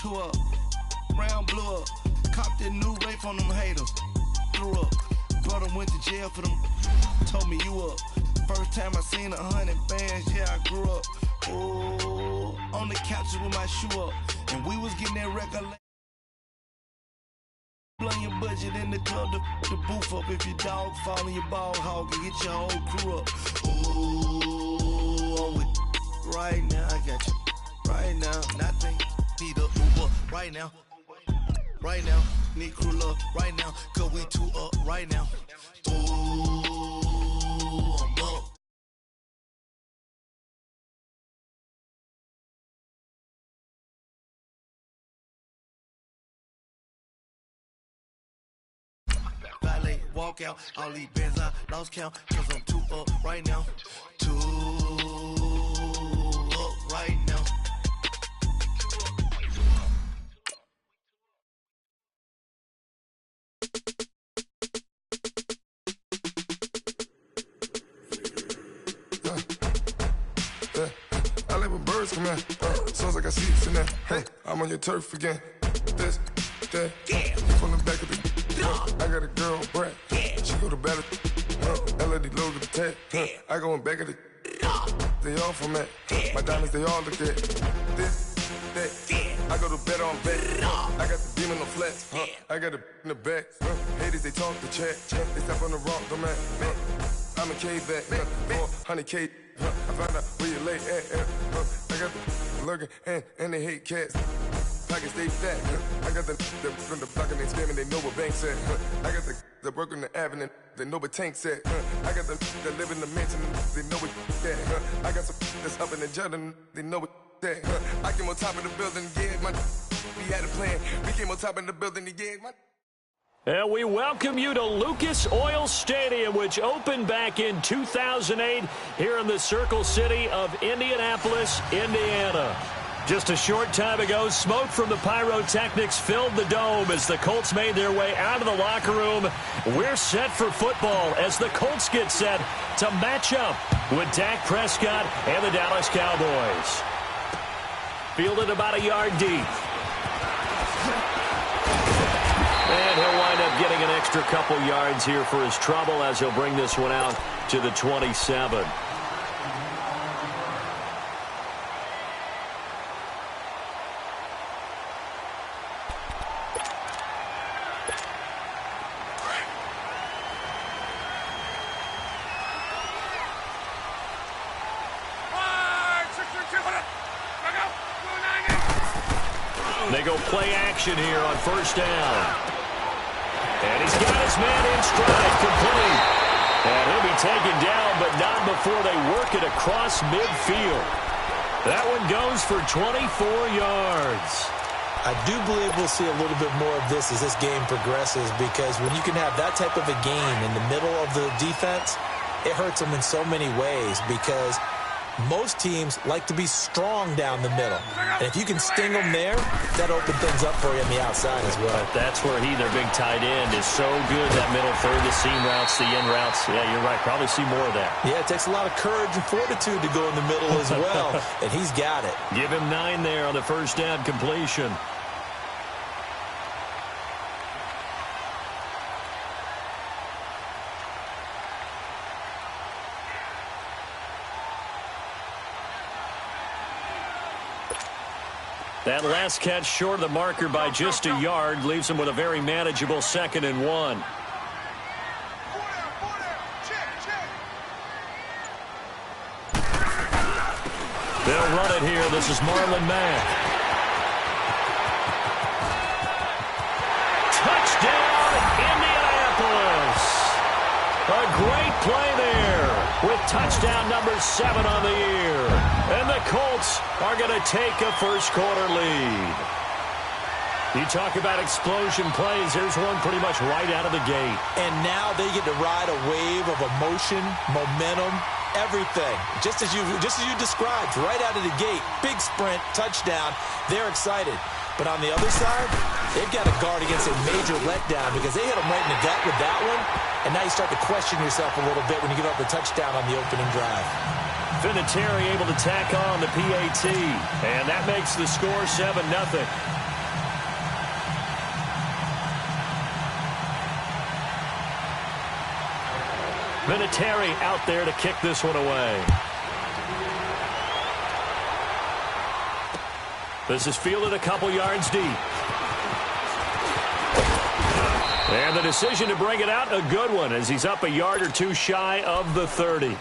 two up, round blew up. Copped that new rape on them haters. Threw up, brother went to jail for them. Told me you up. First time I seen 100 bands, yeah, I grew up. Ooh, on the couches with my shoe up. And we was getting that record. Blow your budget in the club, the booth up. If your dog fall in your ball hog and get your whole crew up. Ooh, I'm with right now, I got you. Right now, nothing. Need up, move up right now. Right now, need crew love right now. Cause we two up right now. Ooh, I'm up. Valet, walk out, all these bands I lost count. Cause I'm two up right now. Two up right now. I like when birds come in. Sounds like I see you in there. Hey, I'm on your turf again. This, that, from the back of the. I got a girl, Brad. She go to battle. LED logo the tag. I go in back of the. They all from that. My diamonds, they all look at. This, that. I go to bed on bed. I got the demon on flats. I got it in the back. Haters, they talk the chat. They step on the rock, don't man. I'm a K-back. 400K. I found out where you lay at. I got the lurking and they hate cats. Pockets stay fat. I got the from the block and they scamming, they know what banks at. I got the work on the avenue, they know what tanks at. I got the that live in the mansion, they know what that. I got some that's up in the Jordan, they know what that. I came on top of the building, yeah, we had a plan. We came on top of the building, yeah, And we welcome you to Lucas Oil Stadium, which opened back in 2008 here in the Circle City of Indianapolis, Indiana. Just a short time ago, smoke from the pyrotechnics filled the dome as the Colts made their way out of the locker room. We're set for football as the Colts get set to match up with Dak Prescott and the Dallas Cowboys. Fielded about a yard deep. And he'll wind up getting an extra couple yards here for his trouble as he'll bring this one out to the 27. They go play action here on first down. And he's got his man in stride, complete. And he'll be taken down, but not before they work it across midfield. That one goes for 24 yards. I do believe we'll see a little bit more of this as this game progresses, because when you can have that type of a game in the middle of the defense, it hurts them in so many ways, because most teams like to be strong down the middle. And if you can sting them there, that opens things up for you on the outside as well. But that's where their big tight end, is so good, that middle third, the seam routes, the in routes. Yeah, you're right. Probably see more of that. Yeah, it takes a lot of courage and fortitude to go in the middle as well, and he's got it. Give him 9 there on the first down completion. That last catch short of the marker by just a yard leaves him with a very manageable 2nd and 1. They'll run it here. This is Marlon Mack. Touchdown, Indianapolis. A great play there with touchdown number 7 on the year. And the Colts are going to take a first-quarter lead. You talk about explosion plays. Here's one pretty much right out of the gate. And now they get to ride a wave of emotion, momentum, everything. Just as you described, right out of the gate. Big sprint, touchdown. They're excited. But on the other side, they've got to guard against a major letdown, because they hit them right in the gut with that one. And now you start to question yourself a little bit when you give up the touchdown on the opening drive. Vinatieri able to tack on the PAT. And that makes the score 7-0. Vinatieri out there to kick this one away. This is fielded a couple yards deep. And the decision to bring it out, a good one, as he's up a yard or two shy of the 30.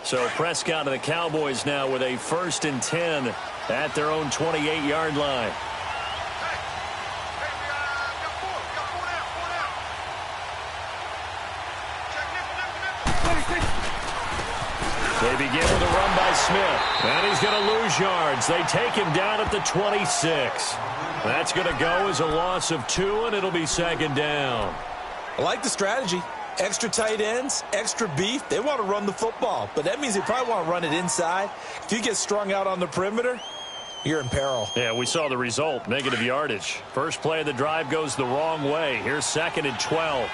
So Prescott and the Cowboys now with a 1st and 10 at their own 28-yard line. They begin with a run by Smith. And he's going to lose yards. They take him down at the 26. That's going to go as a loss of 2, and it'll be 2nd down. I like the strategy. Extra tight ends, extra beef. They want to run the football, but that means they probably want to run it inside. If you get strung out on the perimeter, you're in peril. Yeah, we saw the result, negative yardage. First play of the drive goes the wrong way. Here's 2nd and 12.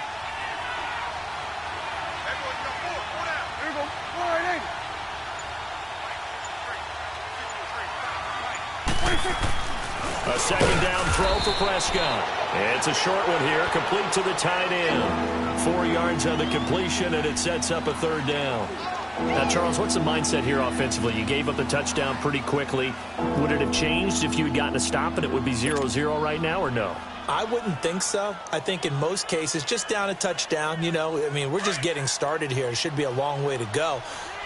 A 2nd down throw for Prescott. It's a short one here, complete to the tight end. 4 yards on the completion, and it sets up a 3rd down. Now, Charles, what's the mindset here offensively? You gave up the touchdown pretty quickly. Would it have changed if you had gotten a stop and it would be 0-0 right now, or no? I wouldn't think so. I think in most cases, just down a touchdown, I mean, we're just getting started here. It should be a long way to go.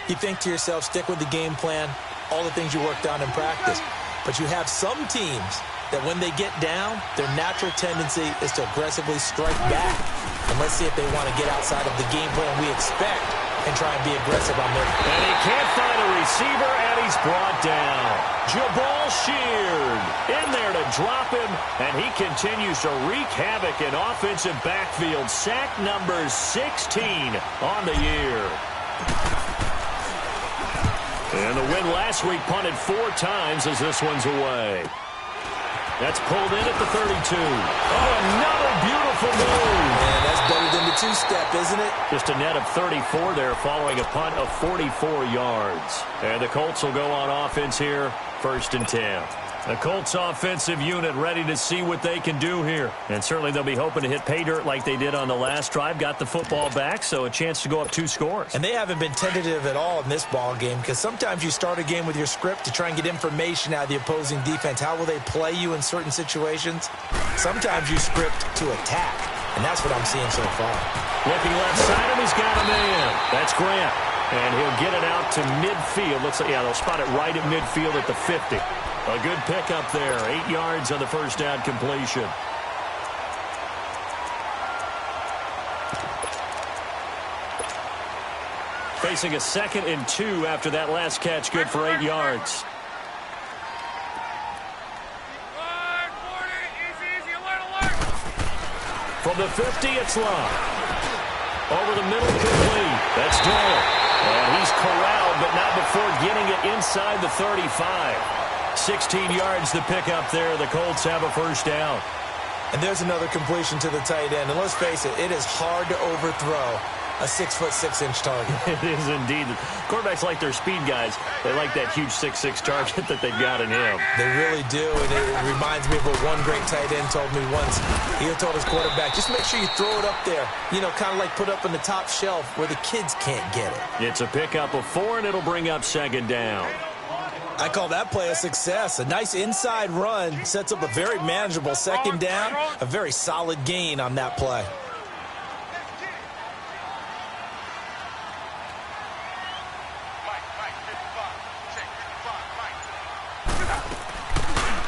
You think to yourself, stick with the game plan, all the things you worked on in practice. But you have some teams that when they get down, their natural tendency is to aggressively strike back. And let's see if they want to get outside of the game plan we expect and try and be aggressive on their... And he can't find a receiver, and he's brought down. Jabal Sheard in there to drop him, and he continues to wreak havoc in offensive backfield. Sack number 16 on the year. And the win last week, punted 4 times as this one's away. That's pulled in at the 32. Oh, another beautiful move. Man, that's better than the 2-step, isn't it? Just a net of 34 there following a punt of 44 yards. And the Colts will go on offense here, 1st and 10. The Colts offensive unit ready to see what they can do here. And certainly they'll be hoping to hit pay dirt like they did on the last drive. Got the football back, so a chance to go up 2 scores. And they haven't been tentative at all in this ball game, because sometimes you start a game with your script to try and get information out of the opposing defense. How will they play you in certain situations? Sometimes you script to attack, and that's what I'm seeing so far. Looking left side, and he's got a man. That's Grant. And he'll get it out to midfield. Looks like, yeah, they'll spot it right at midfield at the 50. A good pickup there. 8 yards on the 1st down completion. Facing a 2nd and 2 after that last catch. Good for 8 yards. From the 50, it's Love. Over the middle, complete. That's Doyle. And he's corralled, but not before getting it inside the 35. 16 yards to pick up there. The Colts have a 1st down. And there's another completion to the tight end. And let's face it, it is hard to overthrow a 6'6" target. It is indeed. Quarterbacks like their speed guys. They like that huge 6'6" target that they've got in him. They really do. And it reminds me of what one great tight end told me once. He told his quarterback, just make sure you throw it up there. Kind of like put up on the top shelf where the kids can't get it. It's a pickup of 4, and it'll bring up 2nd down. I call that play a success. A nice inside run sets up a very manageable 2nd down. A very solid gain on that play.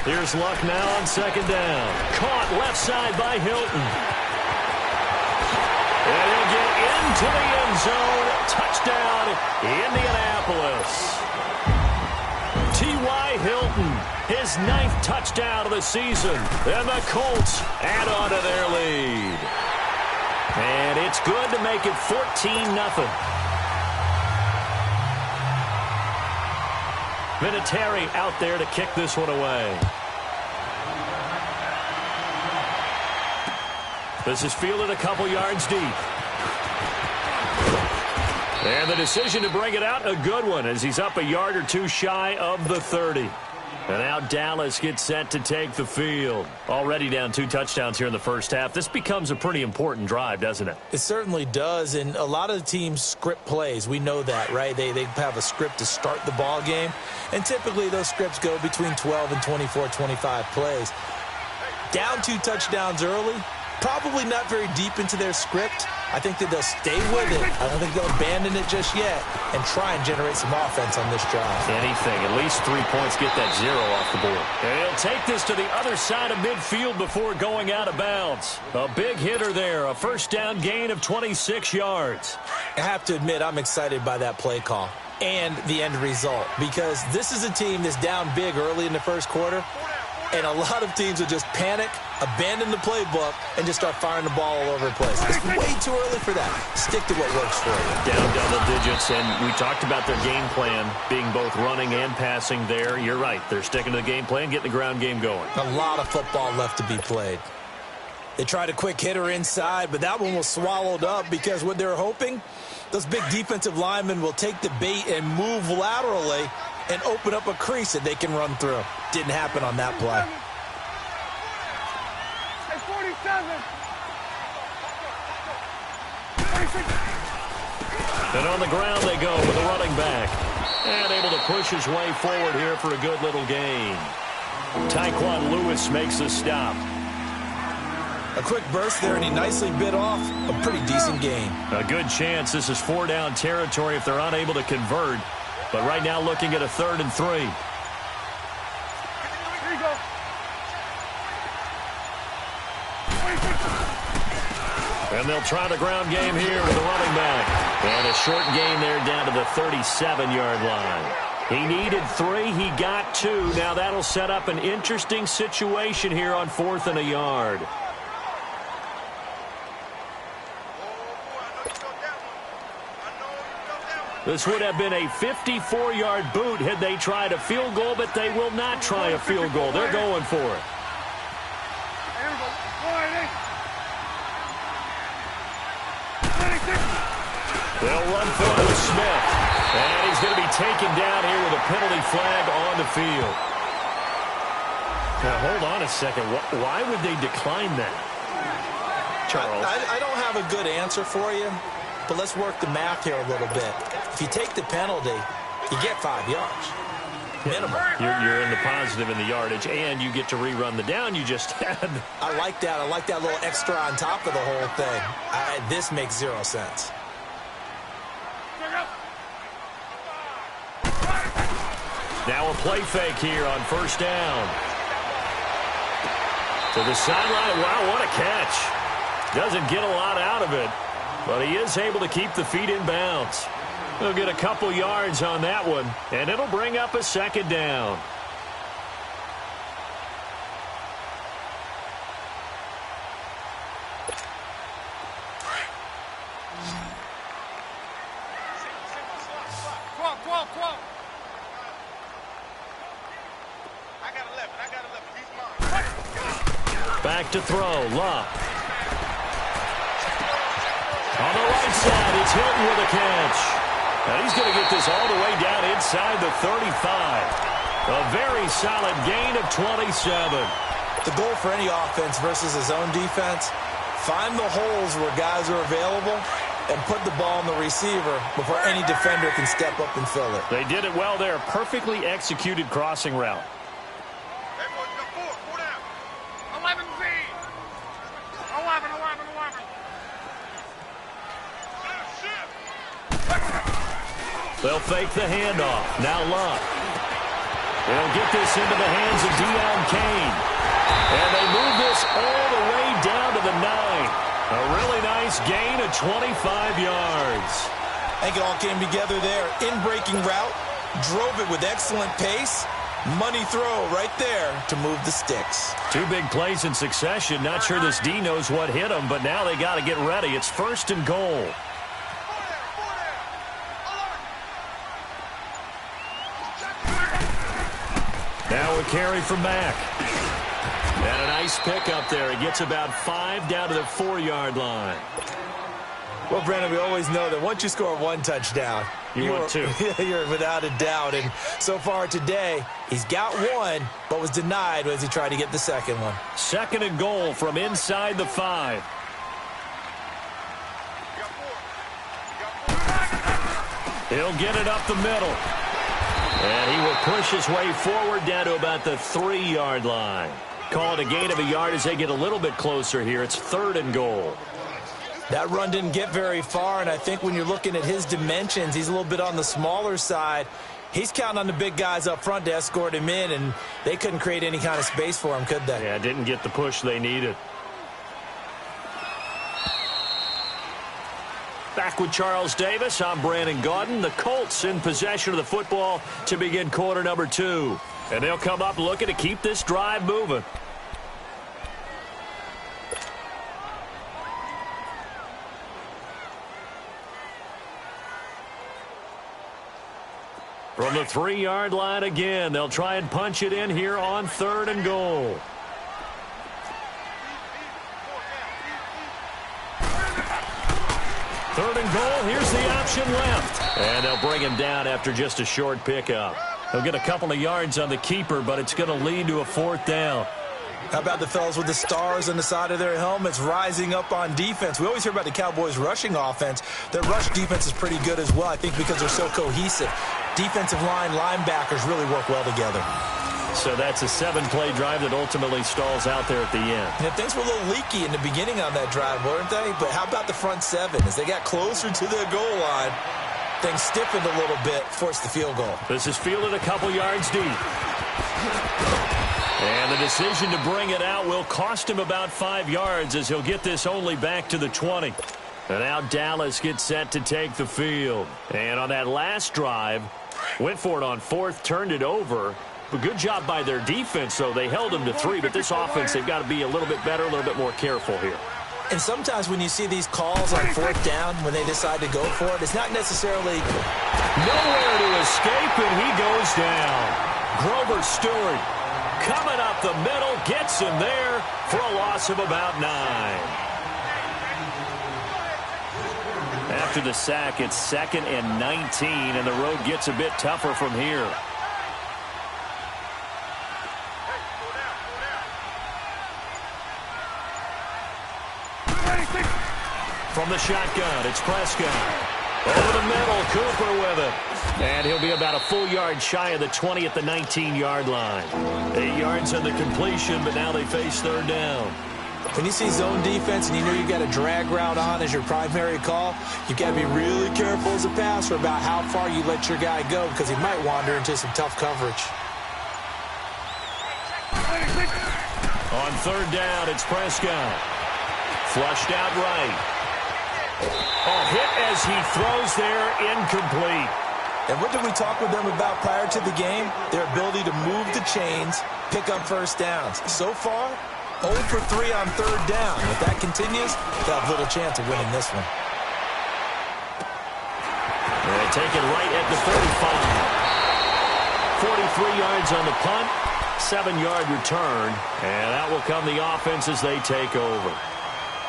Here's Luck now on 2nd down. Caught left side by Hilton. And he'll get into the end zone. Touchdown, Indianapolis. T.Y. Hilton, his 9th touchdown of the season. And the Colts add on to their lead. And it's good to make it 14-0. Vinatieri out there to kick this one away. This is fielded a couple yards deep. And the decision to bring it out, a good one, as he's up a yard or 2 shy of the 30. And now Dallas gets set to take the field. Already down 2 touchdowns here in the first half. This becomes a pretty important drive, doesn't it? It certainly does, and a lot of the teams script plays. We know that, right? They have a script to start the ball game, and typically those scripts go between 12 and 24, 25 plays. Down 2 touchdowns early, probably not very deep into their script. I think that they'll stay with it. I don't think they'll abandon it just yet and try and generate some offense on this drive. Anything. At least 3 points. Get that 0 off the board. And he'll take this to the other side of midfield before going out of bounds. A big hitter there. A first down gain of 26 yards. I have to admit, I'm excited by that play call and the end result, because this is a team that's down big early in the first quarter, and a lot of teams will just panic, abandon the playbook, and just start firing the ball all over the place. It's way too early for that. Stick to what works for you. Down double digits, and we talked about their game plan being both running and passing there. You're right. They're sticking to the game plan, getting the ground game going. A lot of football left to be played. They tried a quick hitter inside, but that one was swallowed up because what they're hoping, those big defensive linemen will take the bait and move laterally and open up a crease that they can run through. Didn't happen on that play. And on the ground they go with a running back. And able to push his way forward here for a good little gain. Tyquan Lewis makes the stop. A quick burst there, and he nicely bit off a pretty decent gain. A good chance this is 4 down territory if they're unable to convert. But right now looking at a 3rd and 3. And they'll try the ground game here with a running back. And a short gain there down to the 37-yard line. He needed 3. He got 2. Now that'll set up an interesting situation here on 4th and a yard. This would have been a 54-yard boot had they tried a field goal, but they will not try a field goal. They're going for it. They'll run for it with Smith. And he's going to be taken down here with a penalty flag on the field. Now, hold on a second. Why would they decline that, Charles? I don't have a good answer for you, but let's work the math here a little bit. If you take the penalty, you get 5 yards. Minimum. You're in the positive in the yardage, and you get to rerun the down you just had. I like that. I like that little extra on top of the whole thing. This makes 0 sense. Now a play fake here on 1st down. To the sideline. Wow, what a catch. Doesn't get a lot out of it, but he is able to keep the feet in bounds. He'll get a couple yards on that one, and it'll bring up a 2nd down. Back to throw, Luck. On the right side, it's Hilton with a catch. And he's going to get this all the way down inside the 35. A very solid gain of 27. The goal for any offense versus his own defense, find the holes where guys are available and put the ball on the receiver before any defender can step up and fill it. They did it well there. Perfectly executed crossing route. They'll fake the handoff. Now Luck. They'll get this into the hands of Deion Kane. And they move this all the way down to the 9. A really nice gain of 25 yards. I think it all came together there. In-breaking route. Drove it with excellent pace. Money throw right there to move the sticks. 2 big plays in succession. Not sure this D knows what hit him, but now they got to get ready. It's 1st and goal. Now a carry from Mack. And a nice pick up there. He gets about 5 down to the 4-yard line. Well, Brandon, we always know that once you score 1 touchdown, You want two. You're without a doubt. And so far today, he's got one, but was denied as he tried to get the second one. 2nd and goal from inside the 5. He'll get it up the middle. And he will push his way forward down to about the 3-yard line. Call it a gain of a yard as they get a little bit closer here. It's 3rd and goal. That run didn't get very far, and I think when you're looking at his dimensions, he's a little bit on the smaller side. He's counting on the big guys up front to escort him in, and they couldn't create any kind of space for him, could they? Yeah, didn't get the push they needed. Back with Charles Davis, I'm Brandon Gaudin. The Colts in possession of the football to begin quarter number 2. And they'll come up looking to keep this drive moving. From the 3-yard line again, they'll try and punch it in here on 3rd and goal. Third and goal, here's the option left. And they'll bring him down after just a short pickup. He'll get a couple of yards on the keeper, but it's going to lead to a 4th down. How about the fellas with the stars on the side of their helmets rising up on defense? We always hear about the Cowboys' rushing offense. Their rush defense is pretty good as well, I think, because they're so cohesive. Defensive line, linebackers really work well together. So that's a 7-play drive that ultimately stalls out there at the end. And things were a little leaky in the beginning on that drive, weren't they? But how about the front 7? As they got closer to the goal line, things stiffened a little bit, forced the field goal. This is fielded a couple yards deep. And the decision to bring it out will cost him about 5 yards as he'll get this only back to the 20. And now Dallas gets set to take the field. And on that last drive, went for it on 4th, turned it over. But good job by their defense, though. They held them to 3, but this offense, they've got to be a little bit better, a little bit more careful here. And sometimes when you see these calls on 4th down, when they decide to go for it, it's not necessarily nowhere to escape, and he goes down. Grover Stewart coming up the middle, gets him there for a loss of about 9. After the sack, it's 2nd and 19, and the road gets a bit tougher from here. From the shotgun, it's Prescott. Over the middle, Cooper with it. And he'll be about a full yard shy of the 20 at the 19-yard line. 8 yards on the completion, but now they face 3rd down. When you see zone defense and you know you got a drag route on as your primary call, you got to be really careful as a passer about how far you let your guy go because he might wander into some tough coverage. On 3rd down, it's Prescott. Flushed out right. A hit as he throws there, incomplete. And what did we talk with them about prior to the game? Their ability to move the chains, pick up first downs. So far, 0 for 3 on 3rd down. If that continues, they'll have little chance of winning this one. They take it right at the 45. 43 yards on the punt, 7-yard return, and out will come the offense as they take over.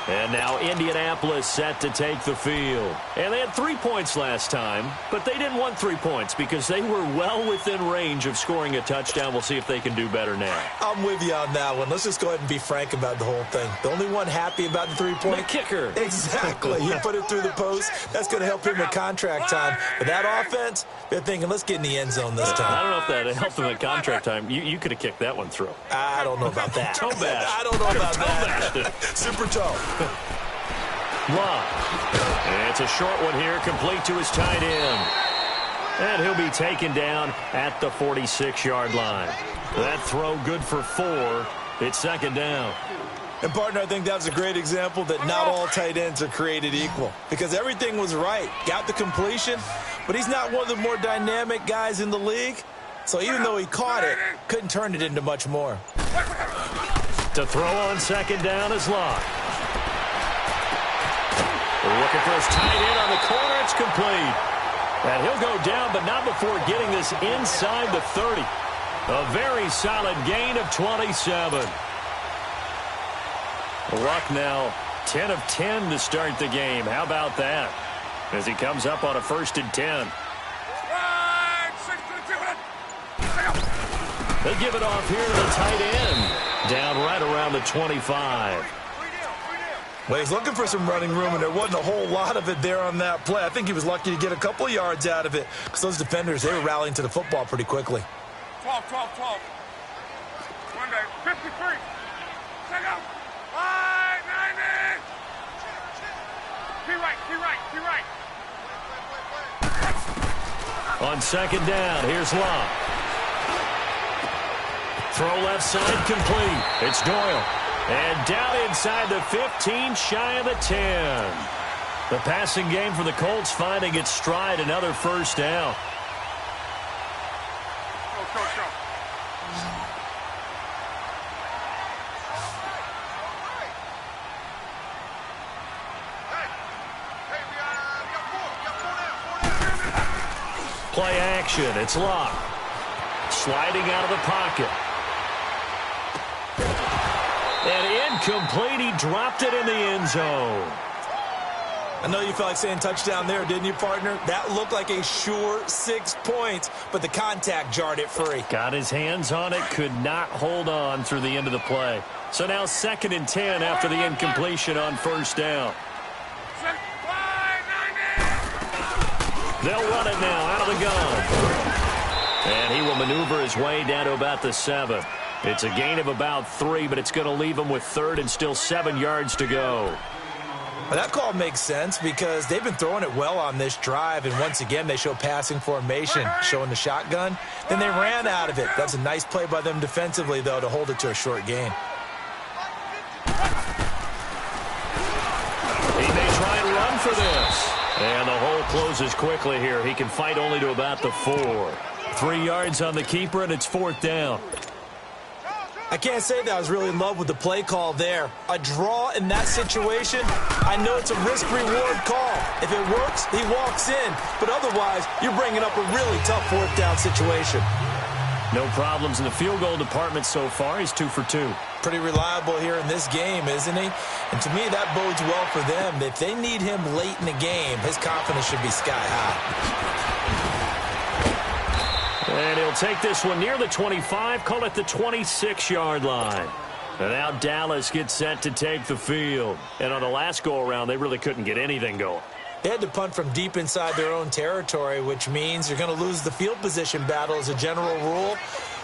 And now Indianapolis set to take the field. And they had 3 points last time, but they didn't want 3 points because they were well within range of scoring a touchdown. We'll see if they can do better now. I'm with you on that one. Let's just go ahead and be frank about the whole thing. The only one happy about the 3-point? The kicker. Exactly. He put it through the post. That's going to help him at contract time. But that offense, they're thinking, let's get in the end zone this time. I don't know if that helped them at contract time. You could have kicked that one through. I don't know about that. Toe bash. I don't know about that. Super toe. Love. And it's a short one here, complete to his tight end. And he'll be taken down at the 46-yard line. That throw good for 4. It's 2nd down. And, partner, I think that was a great example that not all tight ends are created equal. Because everything was right. Got the completion, but he's not one of the more dynamic guys in the league. So even though he caught it, couldn't turn it into much more. To throw on 2nd down is Locke. Looking for his tight end on the corner. It's complete. And he'll go down, but not before getting this inside the 30. A very solid gain of 27. Luck now 10 of 10 to start the game. How about that? As he comes up on a 1st and 10. They give it off here to the tight end. Down right around the 25. Well, he's looking for some running room, and there wasn't a whole lot of it there on that play. I think he was lucky to get a couple of yards out of it because those defenders, they were rallying to the football pretty quickly. 12. 1 day, 53. Check out. 590. Key right. On second down, here's Locke. Throw left side complete. It's Doyle. And down inside the 15, shy of the 10. The passing game for the Colts finding its stride, another first down. Go. Play action, it's Locke. Sliding out of the pocket. And incomplete, he dropped it in the end zone. I know you felt like saying touchdown there, didn't you, partner? That looked like a sure 6 points, but the contact jarred it free. Got his hands on it, could not hold on through the end of the play. So now 2nd and 10 after the incompletion on first down. They'll run it now out of the gun. And he will maneuver his way down to about the 7. It's a gain of about 3, but it's going to leave him with 3rd and still 7 yards to go. Well, that call makes sense because they've been throwing it well on this drive, and once again they show passing formation, showing the shotgun. Then they ran out of it. That's a nice play by them defensively, though, to hold it to a short gain. He may try and run for this. And the hole closes quickly here. He can fight only to about the 4. 3 yards on the keeper, and it's 4th down. I can't say that I was really in love with the play call there. A draw in that situation, I know it's a risk-reward call. If it works, he walks in. But otherwise, you're bringing up a really tough 4th down situation. No problems in the field goal department so far. He's 2 for 2. Pretty reliable here in this game, isn't he? And to me, that bodes well for them. If they need him late in the game, his confidence should be sky high. And he'll take this one near the 25, call it the 26-yard line. And now Dallas gets set to take the field. And on the last go-around, they really couldn't get anything going. They had to punt from deep inside their own territory, which means you're going to lose the field position battle as a general rule.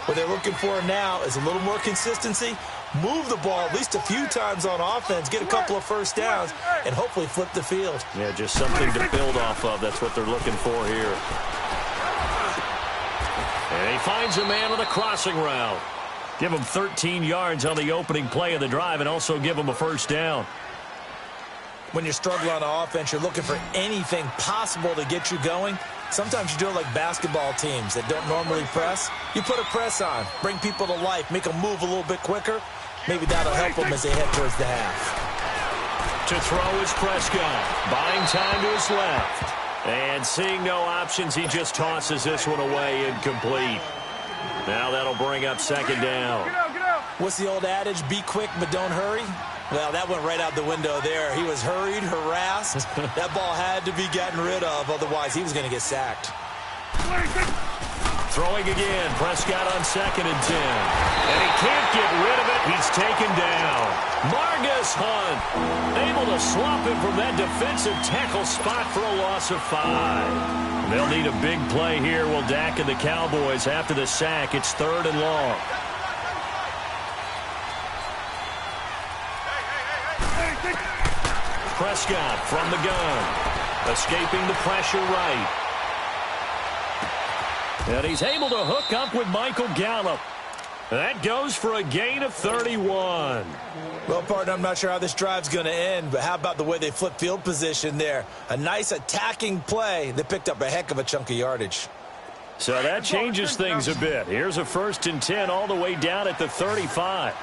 What they're looking for now is a little more consistency, move the ball at least a few times on offense, get a couple of first downs, and hopefully flip the field. Yeah, just something to build off of. That's what they're looking for here. And he finds a man on the crossing route. Give him 13 yards on the opening play of the drive and also give him a first down. When you're struggling on offense, you're looking for anything possible to get you going. Sometimes you do it like basketball teams that don't normally press. You put a press on, bring people to life, make them move a little bit quicker. Maybe that'll help them as they head towards the half. To throw is Prescott. Buying time to his left. And seeing no options, he just tosses this one away incomplete. Now that'll bring up 2nd down. What's the old adage? Be quick, but don't hurry. Well, that went right out the window there. He was hurried, harassed. That ball had to be gotten rid of, otherwise he was going to get sacked. Throwing again, Prescott on 2nd and 10. And he can't get rid of it. He's taken down. Margus Hunt able to swap him from that defensive tackle spot for a loss of 5. They'll need a big play here. Will Dak and the Cowboys after the sack. It's 3rd and long. Prescott from the gun. Escaping the pressure right. And he's able to hook up with Michael Gallup. That goes for a gain of 31. Well, partner, I'm not sure how this drive's going to end, but how about the way they flip field position there? A nice attacking play that picked up a heck of a chunk of yardage. So that changes things a bit. Here's a 1st and 10 all the way down at the 35.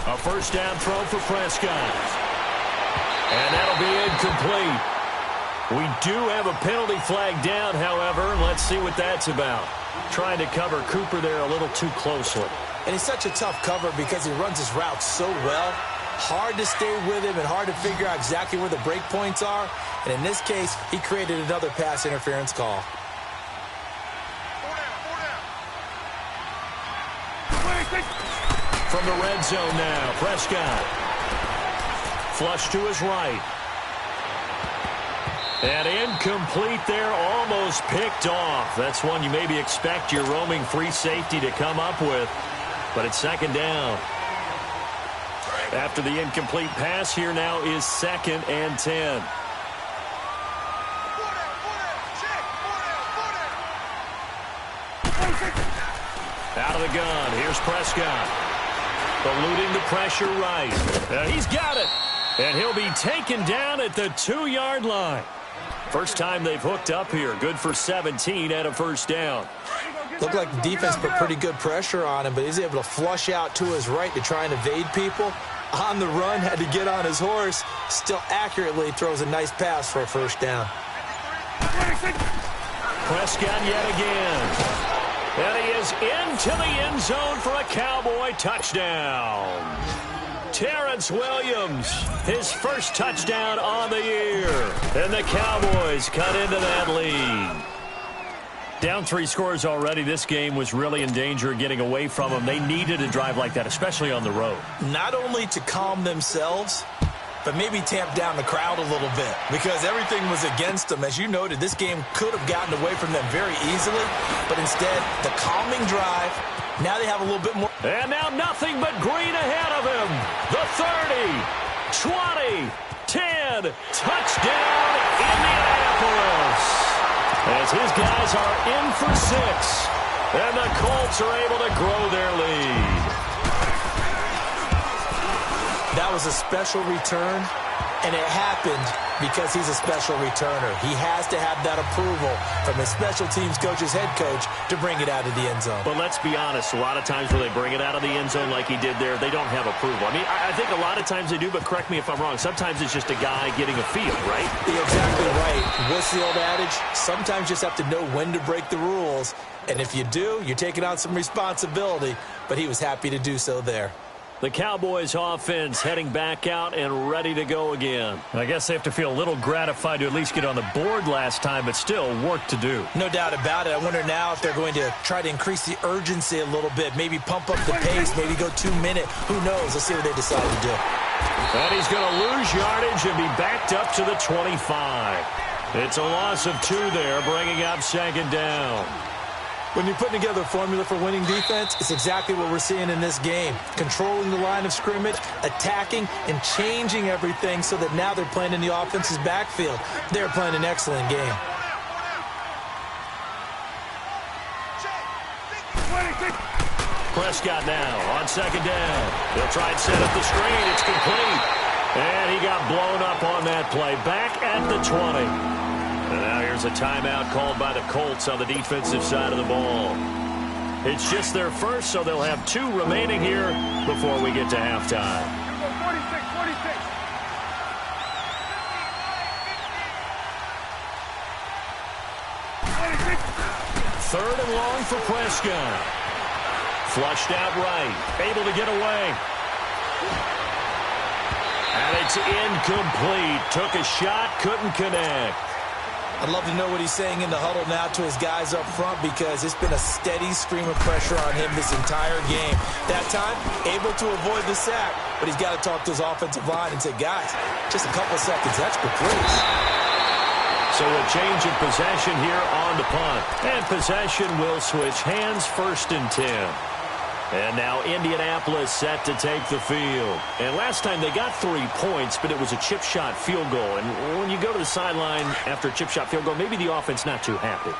A first down throw for Prescott. And that'll be incomplete. We do have a penalty flag down, however. Let's see what that's about. Trying to cover Cooper there a little too closely. And he's such a tough cover because he runs his route so well. Hard to stay with him and hard to figure out exactly where the break points are. And in this case, he created another pass interference call. From the red zone now, Prescott. Flush to his right. And incomplete there, almost picked off. That's one you maybe expect your roaming free safety to come up with. But it's second down. After the incomplete pass, here now is 2nd and 10. Out of the gun, here's Prescott. Eluding the pressure right. He's got it. And he'll be taken down at the 2-yard line. First time they've hooked up here. Good for 17 and a first down. Looked like the defense put pretty good pressure on him, but he's able to flush out to his right to try and evade people. On the run, had to get on his horse. Still accurately throws a nice pass for a first down. Prescott yet again. And he is into the end zone for a Cowboy touchdown. Terrence Williams, his first touchdown on the year. And the Cowboys cut into that lead. Down 3 scores already. This game was really in danger of getting away from them. They needed a drive like that, especially on the road. Not only to calm themselves, but maybe tamp down the crowd a little bit because everything was against them. As you noted, this game could have gotten away from them very easily, but instead, the calming drive, now they have a little bit more. And now nothing but green ahead of him. The 30, 20, 10, touchdown, Indianapolis. As his guys are in for 6, and the Colts are able to grow their lead. That was a special return, and it happened because he's a special returner. He has to have that approval from his special teams coach's head coach to bring it out of the end zone. But let's be honest, a lot of times when they bring it out of the end zone like he did there, they don't have approval. I mean, I think a lot of times they do, but correct me if I'm wrong. Sometimes it's just a guy getting a feel, right? You're exactly right. What's the old adage? Sometimes you just have to know when to break the rules. And if you do, you're taking on some responsibility. But he was happy to do so there. The Cowboys offense heading back out and ready to go again. I guess they have to feel a little gratified to at least get on the board last time, but still work to do. No doubt about it. I wonder now if they're going to try to increase the urgency a little bit, maybe pump up the pace, maybe go 2-minute. Who knows? Let's see what they decide to do. And he's going to lose yardage and be backed up to the 25. It's a loss of 2 there, bringing up second down. When you're putting together a formula for winning defense, it's exactly what we're seeing in this game. Controlling the line of scrimmage, attacking, and changing everything so that now they're playing in the offense's backfield. They're playing an excellent game. Prescott now on second down. They'll try and set up the screen. It's complete. And he got blown up on that play. Back at the 20. And now here's a timeout called by the Colts on the defensive side of the ball. It's just their first, so they'll have 2 remaining here before we get to halftime. 46. 3rd and long for Prescott. Flushed out right. Able to get away. And it's incomplete. Took a shot, couldn't connect. I'd love to know what he's saying in the huddle now to his guys up front because it's been a steady stream of pressure on him this entire game. That time, able to avoid the sack, but he's got to talk to his offensive line and say, guys, just a couple seconds extra, please. So a change of possession here on the punt. And possession will switch hands, 1st and 10. And now Indianapolis set to take the field. And last time they got 3 points, but it was a chip shot field goal. And when you go to the sideline after a chip shot field goal, maybe the offense not too happy.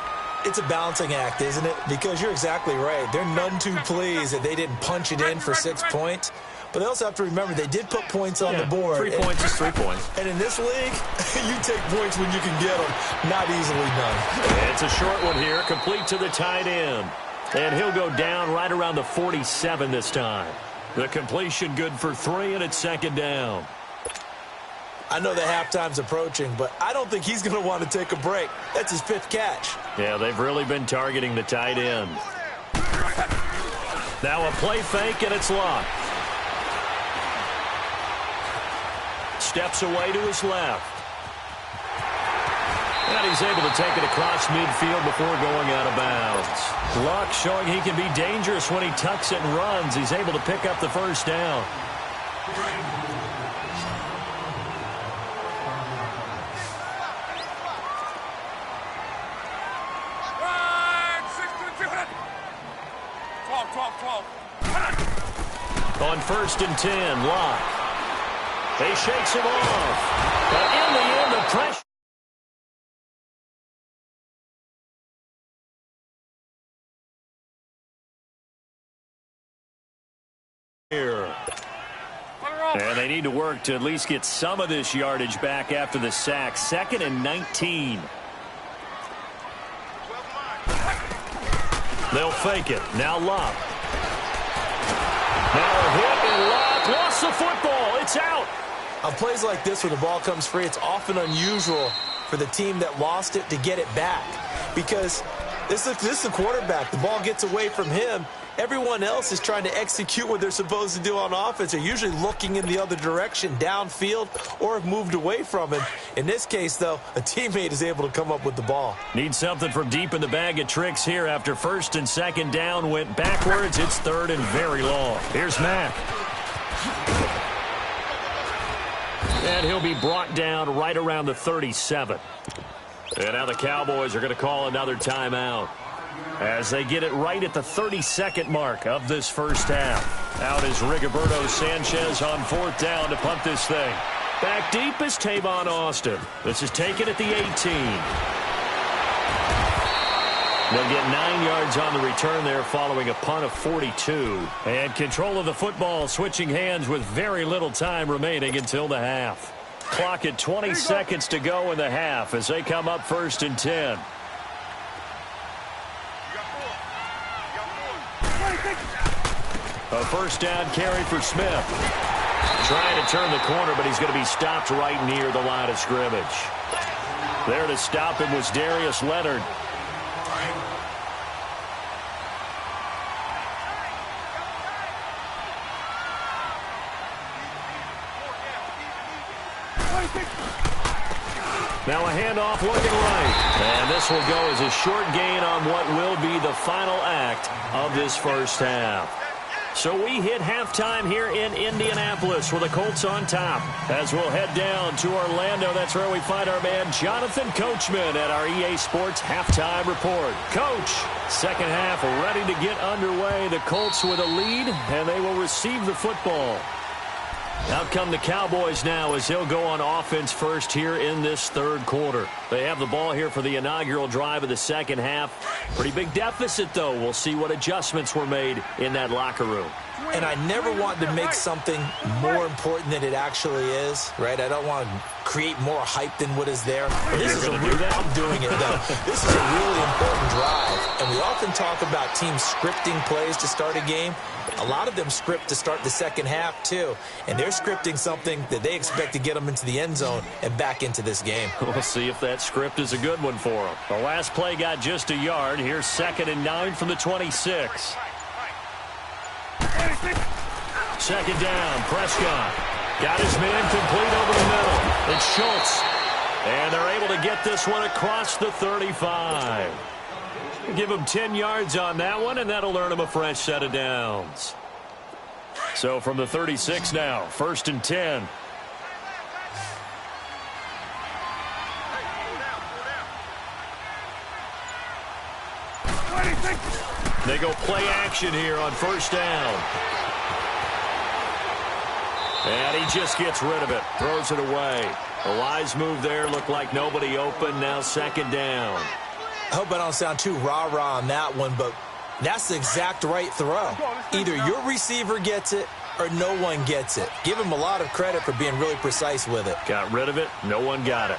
It's a balancing act, isn't it? Because you're exactly right. They're none too pleased that they didn't punch it in for 6 points. But they also have to remember they did put points on the board. 3 points is 3 points. And in this league, you take points when you can get them. Not easily done. It's a short one here, complete to the tight end. And he'll go down right around the 47 this time. The completion good for 3, and it's second down. I know the halftime's approaching, but I don't think he's going to want to take a break. That's his 5th catch. Yeah, they've really been targeting the tight end. Now a play fake, and it's locked. Steps away to his left. was able to take it across midfield before going out of bounds. Luck showing he can be dangerous when he tucks it and runs. He's able to pick up the first down. On 1st and 10, Locke. He shakes him off. But in the end, the pressure. Here. And they need to work to at least get some of this yardage back after the sack. 2nd and 19. They'll fake it. Now Locke. Now a hit, and Locke lost the football. It's out. On plays like this where the ball comes free, it's often unusual for the team that lost it to get it back. Because this is the quarterback. The ball gets away from him. Everyone else is trying to execute what they're supposed to do on offense. They're usually looking in the other direction, downfield, or have moved away from him. In this case, though, a teammate is able to come up with the ball. Need something from deep in the bag of tricks here after 1st and 2nd down. Went backwards. It's 3rd and very long. Here's Mack. And he'll be brought down right around the 37. And now the Cowboys are going to call another timeout as they get it right at the 32nd mark of this first half. Out is Rigoberto Sanchez on 4th down to punt this thing. Back deep is Tavon Austin. This is taken at the 18. They'll get 9 yards on the return there following a punt of 42. And control of the football switching hands with very little time remaining until the half. Clock at 20 seconds to go in the half as they come up 1st and 10. A first down carry for Smith. Trying to turn the corner, but he's going to be stopped right near the line of scrimmage. There to stop him was Darius Leonard. Now a handoff looking right. And this will go as a short gain on what will be the final act of this first half. So we hit halftime here in Indianapolis with the Colts on top. As we'll head down to Orlando, that's where we find our man Jonathan Coachman at our EA Sports Halftime Report. Coach, second half ready to get underway. The Colts with a lead, and they will receive the football. Out come the Cowboys now as they'll go on offense first here in this third quarter. They have the ball here for the inaugural drive of the second half. Pretty big deficit, though. We'll see what adjustments were made in that locker room. And I never want to make something more important than it actually is, right? I don't want to create more hype than what is there. This is I'm doing it, though. This is a really important drive. And we often talk about teams scripting plays to start a game. A lot of them script to start the second half, too. And they're scripting something that they expect to get them into the end zone and back into this game. We'll see if that script is a good one for them. The last play got just a yard. Here's 2nd and 9 from the 26. Second down, Prescott. Got his man complete over the middle. It's Schultz. And they're able to get this one across the 35. Give him 10 yards on that one, and that'll earn him a fresh set of downs. So from the 36 now, 1st and 10. They go play action here on 1st down. And he just gets rid of it, throws it away. A wise move there, looked like nobody open, now 2nd down. I hope I don't sound too rah-rah on that one, but that's the exact right throw. Either your receiver gets it or no one gets it. Give him a lot of credit for being really precise with it. Got rid of it. No one got it.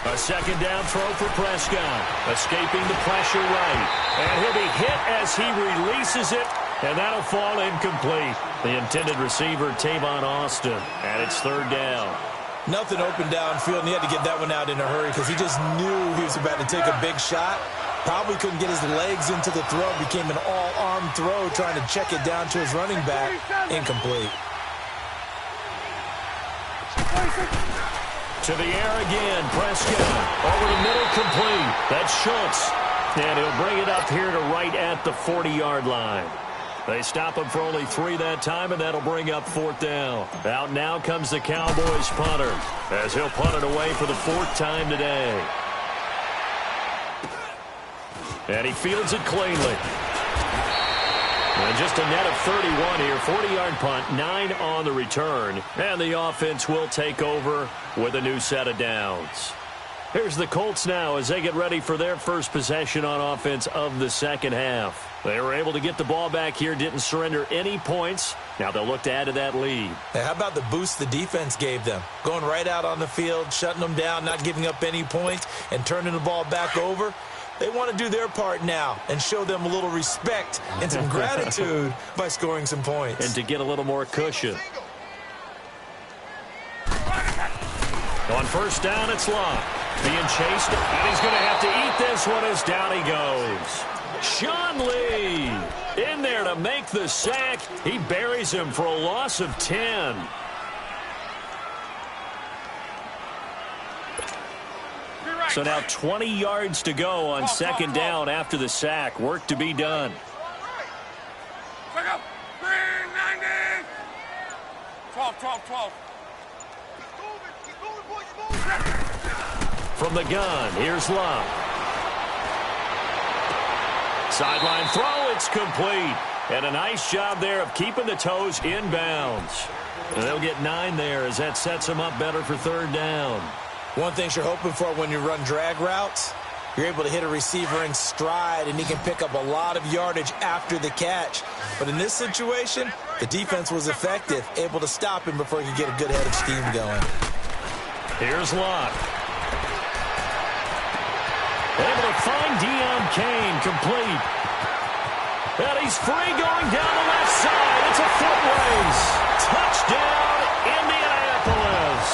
A 2nd down throw for Prescott. Escaping the pressure right. And he'll be hit as he releases it. And that'll fall incomplete. The intended receiver, Tavon Austin. And it's 3rd down. Nothing open downfield, and he had to get that one out in a hurry because he just knew he was about to take a big shot. Probably couldn't get his legs into the throw. Became an all-arm throw trying to check it down to his running back. Incomplete. To the air again, Prescott. Over the middle, complete. That's Schultz. And he'll bring it up here to right at the 40-yard line. They stop him for only 3 that time, and that'll bring up 4th down. Out now comes the Cowboys punter, as he'll punt it away for the 4th time today. And he fields it cleanly. And just a net of 31 here, 40-yard punt, 9 on the return. And the offense will take over with a new set of downs. Here's the Colts now as they get ready for their first possession on offense of the second half. They were able to get the ball back here, didn't surrender any points. Now they'll look to add to that lead. Hey, how about the boost the defense gave them? Going right out on the field, shutting them down, not giving up any points, and turning the ball back over. They want to do their part now and show them a little respect and some gratitude by scoring some points. And to get a little more cushion. On first down, it's Locke. Being chased, and he's going to have to eat this one as down he goes. Sean Lee in there to make the sack. He buries him for a loss of 10. So now 20 yards to go on second down after the sack. Work to be done. Pick up. 390. 12. From the gun, here's Love. Sideline throw, it's complete. And a nice job there of keeping the toes inbounds. And they'll get 9 there as that sets them up better for third down. One thing you're hoping for when you run drag routes, you're able to hit a receiver in stride, and he can pick up a lot of yardage after the catch. But in this situation, the defense was effective, able to stop him before he could get a good head of steam going. Here's Locke. Able to find Deion Kane, complete. And he's free going down the left side. It's a foot race. Touchdown, Indianapolis.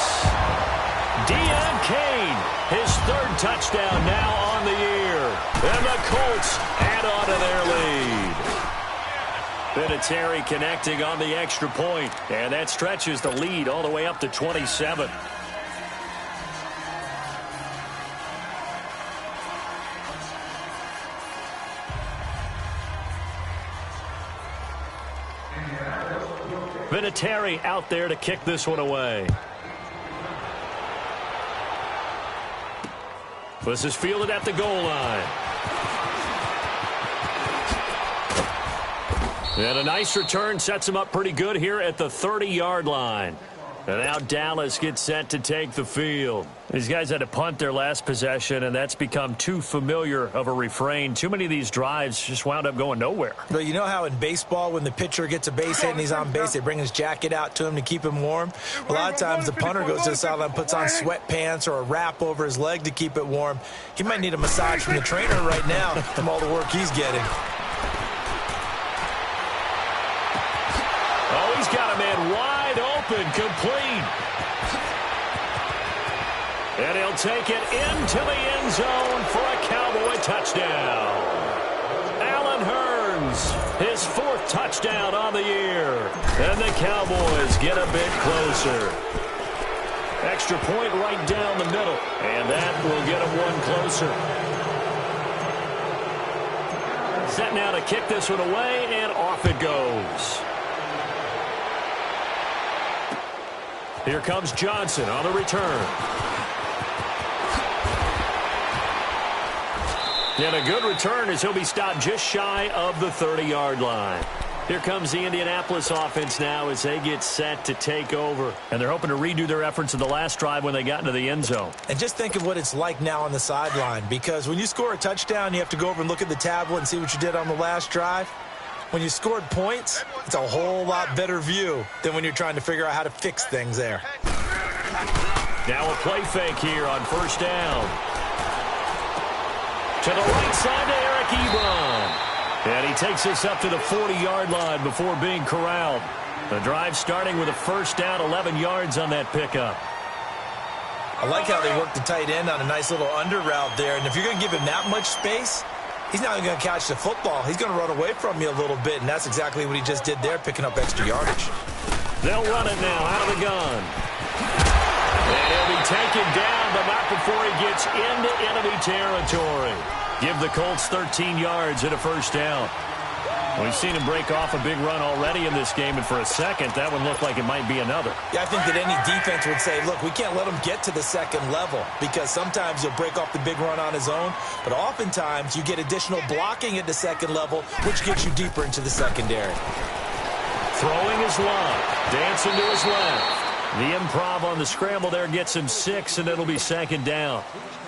Deion Kane, his 3rd touchdown now on the year. And the Colts add on to their lead. Vinatieri connecting on the extra point. And that stretches the lead all the way up to 27. Vinatieri out there to kick this one away. This is fielded at the goal line. And a nice return sets him up pretty good here at the 30-yard line. And now Dallas gets set to take the field. These guys had to punt their last possession, and that's become too familiar of a refrain. Too many of these drives just wound up going nowhere. But you know how in baseball, when the pitcher gets a base hit and he's on base, they bring his jacket out to him to keep him warm? A lot of times the punter goes to the sideline, puts on sweatpants or a wrap over his leg to keep it warm. He might need a massage from the trainer right now from all the work he's getting. Oh, he's got a man wide open, complete. And he'll take it into the end zone for a Cowboy touchdown. Allen Hurns, his 4th touchdown on the year. And the Cowboys get a bit closer. Extra point right down the middle. And that will get them one closer. Set now to kick this one away, and off it goes. Here comes Johnson on the return. And a good return as he'll be stopped just shy of the 30-yard line. Here comes the Indianapolis offense now as they get set to take over. And they're hoping to redo their efforts in the last drive when they got into the end zone. And just think of what it's like now on the sideline, because when you score a touchdown, you have to go over and look at the tablet and see what you did on the last drive. When you scored points, it's a whole lot better view than when you're trying to figure out how to fix things there. Now a play fake here on first down. To the right side to Eric Ebron. And he takes us up to the 40-yard line before being corralled. The drive starting with a first down, 11 yards on that pickup. I like how they work the tight end on a nice little under route there. And if you're going to give him that much space, he's not even going to catch the football. He's going to run away from you a little bit, and that's exactly what he just did there, picking up extra yardage. They'll run it now out of the gun. take him down, but not before he gets into enemy territory. Give the Colts 13 yards and a first down. We've seen him break off a big run already in this game, and for a second, that one looked like it might be another. Yeah, I think that any defense would say, look, we can't let him get to the second level, because sometimes he'll break off the big run on his own, but oftentimes you get additional blocking at the second level, which gets you deeper into the secondary. Throwing his line, dancing to his left. The improv on the scramble there gets him 6, and it'll be second down.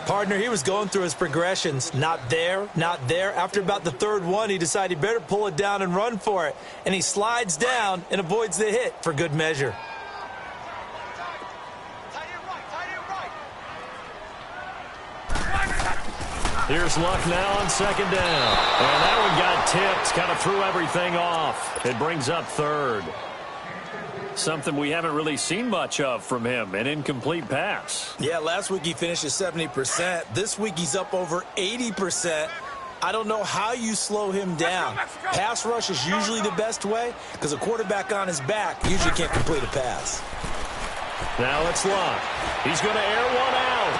Partner, he was going through his progressions. Not there, not there. After about the third one, he decided he better pull it down and run for it. And he slides down and avoids the hit for good measure. Here's Luck now on second down. And that one got tipped, kind of threw everything off. It brings up third. Something we haven't really seen much of from him, an incomplete pass. Yeah, last week he finished at 70%. This week he's up over 80%. I don't know how you slow him down. Pass rush is usually the best way because a quarterback on his back usually can't complete a pass. Now it's Luck. He's going to air one out.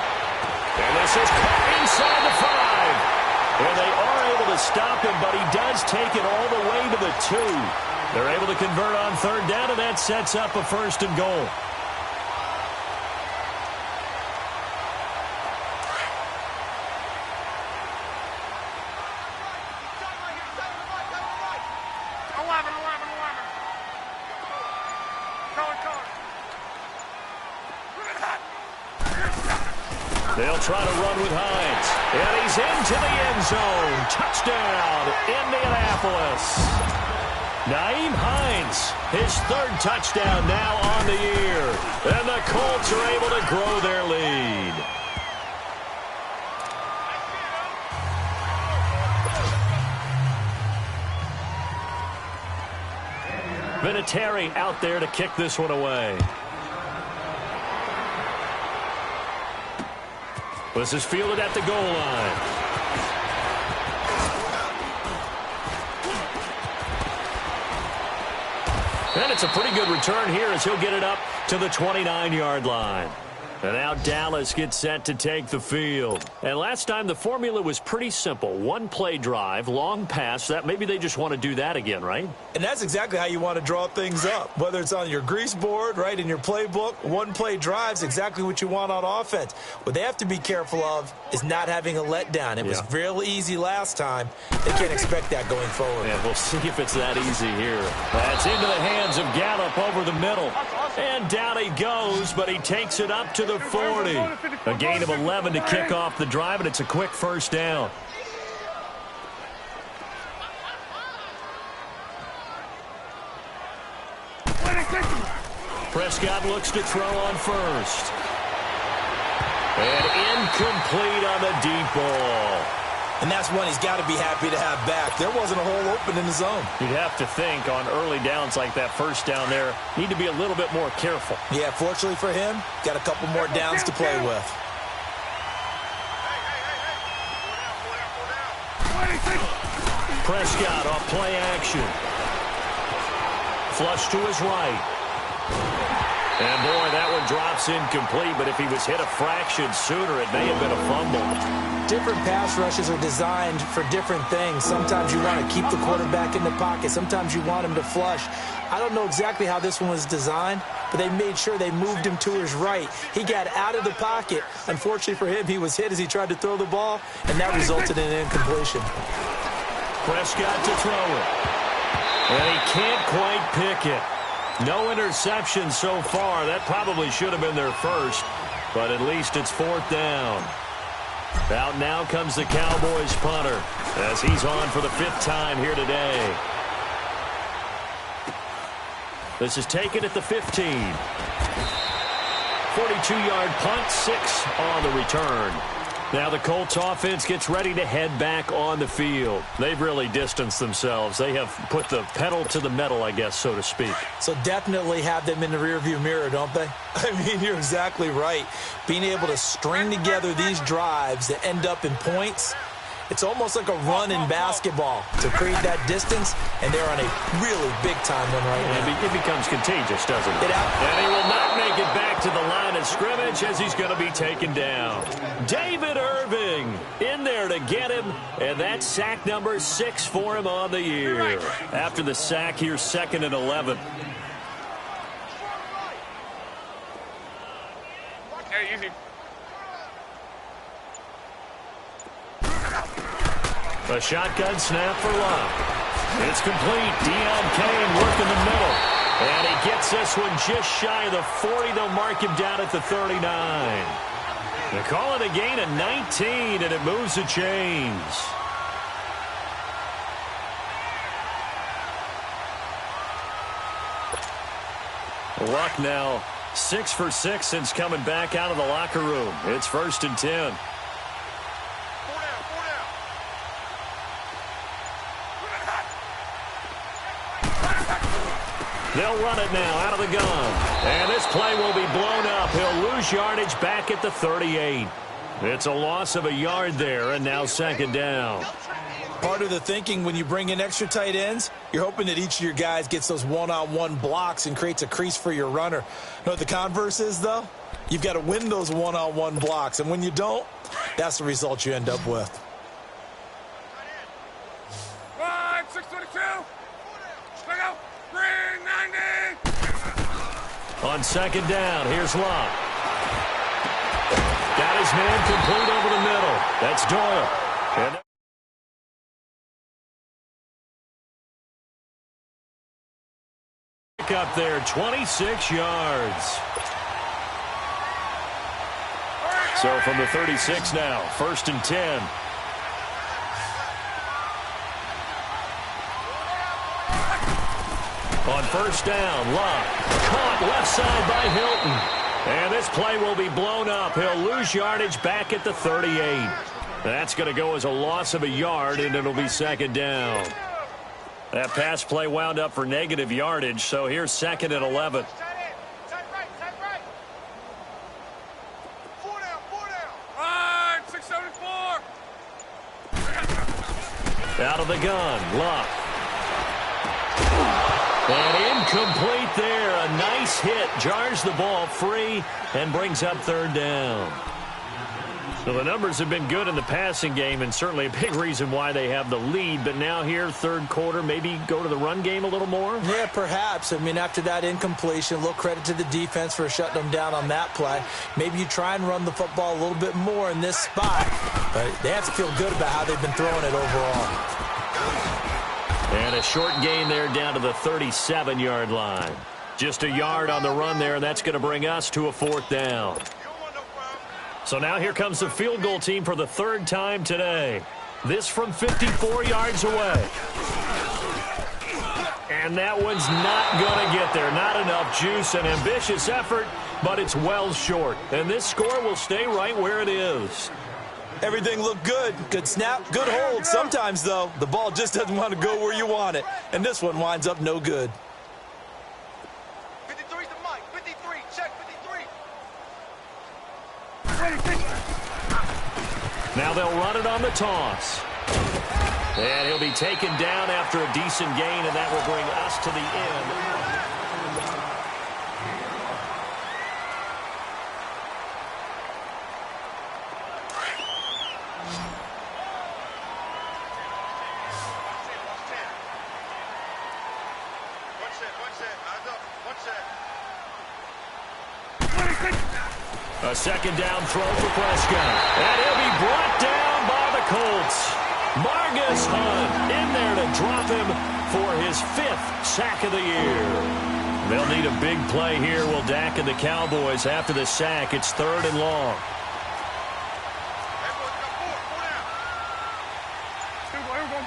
And this is caught inside the 5. And they are able to stop him, but he does take it all the way to the 2. They're able to convert on third down, and that sets up a first and goal. They'll try to run with Hines. And he's into the end zone. Touchdown, Indianapolis. Nyheim Hines, his third touchdown now on the year. And the Colts are able to grow their lead. Vinatieri out there to kick this one away. This is fielded at the goal line. And it's a pretty good return here as he'll get it up to the 29-yard line. And now Dallas gets set to take the field. And last time the formula was pretty simple. One-play drive, long pass. That maybe they just want to do that again, right? And that's exactly how you want to draw things up. Whether it's on your grease board, right, in your playbook, one-play drive's exactly what you want on offense. What they have to be careful of is not having a letdown. It was real easy last time. They can't expect that going forward. Yeah, we'll see if it's that easy here. That's into the hands of Gallup over the middle. And down he goes, but he takes it up to the 40. A gain of 11 to kick off the drive, and it's a quick first down. Prescott looks to throw on first. And incomplete on the deep ball. And that's one he's got to be happy to have back. There wasn't a hole open in the zone. You'd have to think on early downs like that first down there, need to be a little bit more careful. Yeah, fortunately for him, got a couple more downs to play with. Prescott off play action. Flush to his right. And, boy, that one drops incomplete, but if he was hit a fraction sooner, it may have been a fumble. Different pass rushes are designed for different things. Sometimes you want to keep the quarterback in the pocket. Sometimes you want him to flush. I don't know exactly how this one was designed, but they made sure they moved him to his right. He got out of the pocket. Unfortunately for him, he was hit as he tried to throw the ball, and that resulted in an incompletion. Prescott to throw it. And he can't quite pick it. No interception so far. That probably should have been their first, but at least it's fourth down. Out now comes the Cowboys punter as he's on for the 5th time here today. This is taken at the 15. 42-yard punt, 6 on the return. Now the Colts offense gets ready to head back on the field. They've really distanced themselves. They have put the pedal to the metal, I guess, so to speak. So definitely have them in the rearview mirror, don't they? I mean, you're exactly right. Being able to string together these drives that end up in points, it's almost like a run in basketball to create that distance, and they're on a really big-time one right now. It becomes contagious, doesn't it? And he will not make it back to the line of of scrimmage as he's going to be taken down. David Irving in there to get him, and that's sack number 6 for him on the year. After the sack, here's 2nd and 11. Hey, easy. A shotgun snap for Love. It's complete. Deion Kane working the middle. And he gets this one just shy of the 40. They'll mark him down at the 39. They call it a gain of 19, and it moves the chains. Luck now 6 for 6 since coming back out of the locker room. It's 1st and 10. They'll run it now out of the gun. And this play will be blown up. He'll lose yardage back at the 38. It's a loss of a yard there, and now 2nd down. Part of the thinking when you bring in extra tight ends, you're hoping that each of your guys gets those one-on-one blocks and creates a crease for your runner. You know what the converse is, though? You've got to win those one-on-one blocks, and when you don't, that's the result you end up with. 622. Look out. 390. On 2nd down, here's Love. Got his man complete over the middle. That's Doyle. And up there, 26 yards. So from the 36 now, 1st and 10. On 1st down, Love caught left side by Hilton. And this play will be blown up. He'll lose yardage back at the 38. That's going to go as a loss of a yard, and it'll be 2nd down. That pass play wound up for negative yardage, so here's 2nd and 11. Out of the gun, Luck. And incomplete there. A nice hit. Jars the ball free and brings up 3rd down. So the numbers have been good in the passing game, and certainly a big reason why they have the lead. But now here, 3rd quarter, maybe go to the run game a little more? Yeah, perhaps. I mean, after that incompletion, a little credit to the defense for shutting them down on that play. Maybe you try and run the football a little bit more in this spot. But they have to feel good about how they've been throwing it overall. And a short gain there down to the 37-yard line. Just a yard on the run there, and that's going to bring us to a 4th down. So now here comes the field goal team for the 3rd time today. This from 54 yards away. And that one's not going to get there. Not enough juice. An ambitious effort, but it's well short. And this score will stay right where it is. Everything looked good. Good snap, good hold. Sometimes, though, the ball just doesn't want to go where you want it. And this one winds up no good. 53's the mic. 53. Check 53. Now they'll run it on the toss. And he'll be taken down after a decent gain, and that will bring us to the end. A 2nd down throw for Prescott. And he'll be brought down by the Colts. Margus Hunt in there to drop him for his 5th sack of the year. They'll need a big play here, will Dak and the Cowboys after the sack. It's 3rd and long.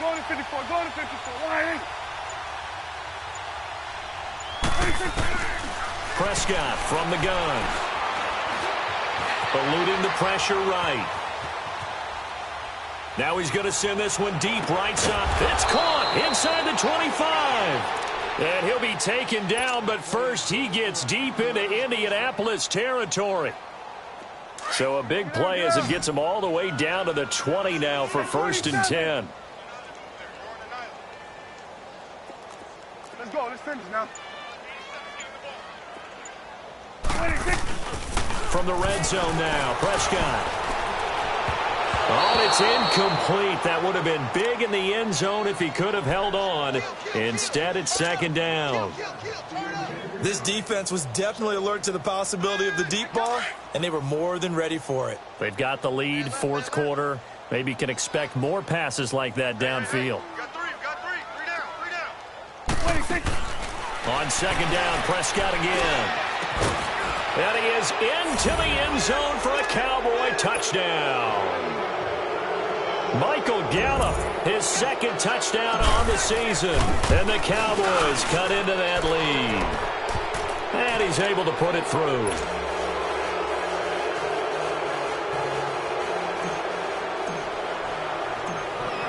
Go to 54. Go to 54. Why? Prescott from the gun. Eluding the pressure right. Now he's going to send this one deep right side. It's caught inside the 25. And he'll be taken down, but first he gets deep into Indianapolis territory. So a big play as it gets him all the way down to the 20 now for 1st and 10. Let's go. Let's finish now. from the red zone now. Prescott. Oh, and it's incomplete. That would have been big in the end zone if he could have held on. Instead, it's second down. This defense was definitely alert to the possibility of the deep ball, and they were more than ready for it. They've got the lead, fourth quarter. Maybe can expect more passes like that downfield. On second down, Prescott again. And he is into the end zone for a Cowboy touchdown. Michael Gallup, his second touchdown on the season. And the Cowboys cut into that lead. And he's able to put it through.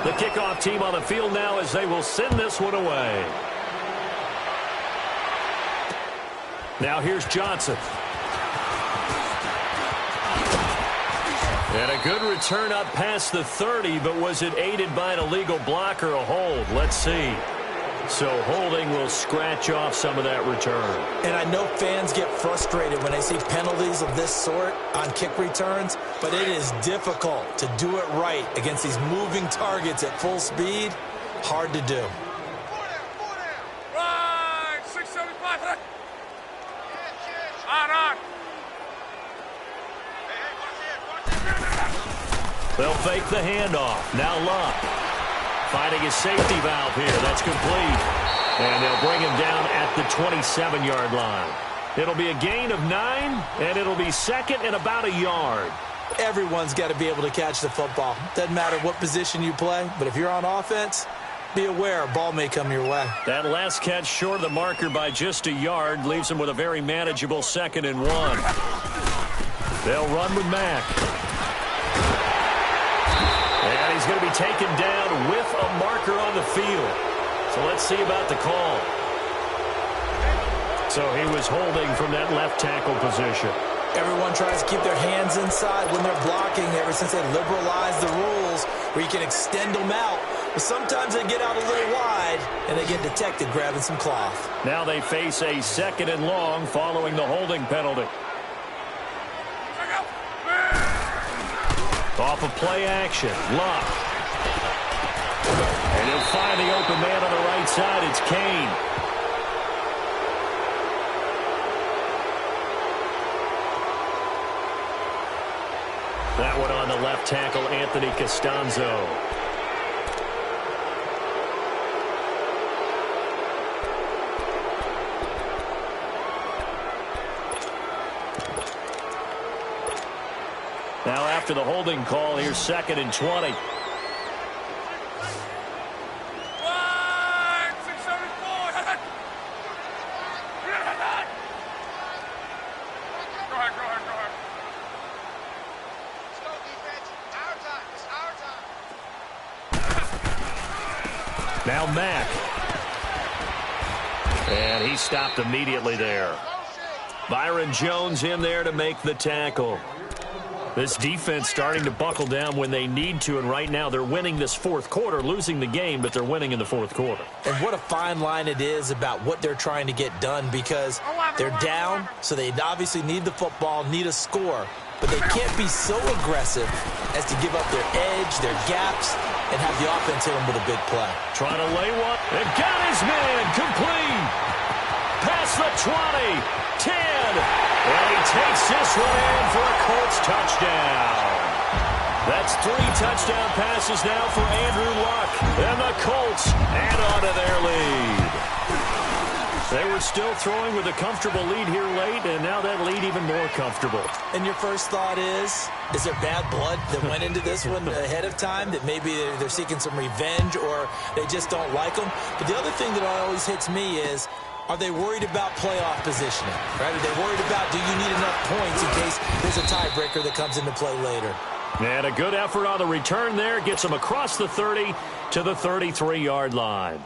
The kickoff team on the field now as they will send this one away. Now here's Johnson. And a good return up past the 30, but was it aided by an illegal block or a hold? Let's see. So holding will scratch off some of that return. And I know fans get frustrated when they see penalties of this sort on kick returns, but it is difficult to do it right against these moving targets at full speed. Hard to do. Right, 675. On. They'll fake the handoff. Now Luck. Finding his safety valve here. That's complete. And they'll bring him down at the 27-yard line. It'll be a gain of 9, and it'll be second and about a yard. Everyone's got to be able to catch the football. Doesn't matter what position you play, but if you're on offense, be aware a ball may come your way. That last catch short of the marker by just a yard leaves him with a very manageable 2nd and 1. They'll run with Mack. And he's going to be taken down with a marker on the field. So let's see about the call. So he was holding from that left tackle position. Everyone tries to keep their hands inside when they're blocking ever since they liberalized the rules where you can extend them out. But sometimes they get out a little wide and they get detected grabbing some cloth. Now they face a 2nd and long following the holding penalty. Off of play action, Luck. And he'll find the open man on the right side. It's Kane. That one on the left tackle, Anthony Costanzo. Now after the holding call, here's 2nd and 20. Now Mack. And he stopped immediately there. Byron Jones in there to make the tackle. This defense starting to buckle down when they need to, and right now they're winning this fourth quarter, losing the game, but they're winning in the fourth quarter. And what a fine line it is about what they're trying to get done, because they're down, so they obviously need the football, need a score, but they can't be so aggressive as to give up their edge, their gaps, and have the offense hit them with a big play. Trying to lay one. They've got his man complete. Past the 20, 10. And he takes this one in for a Colts touchdown. That's 3 touchdown passes now for Andrew Luck. And the Colts add on to their lead. They were still throwing with a comfortable lead here late, and now that lead even more comfortable. And your first thought is there bad blood that went into this one ahead of time, that maybe they're seeking some revenge or they just don't like them? But the other thing that always hits me is, are they worried about playoff positioning? Right? Are they worried about, do you need enough points in case there's a tiebreaker that comes into play later? And a good effort on the return there. Gets them across the 30 to the 33-yard line.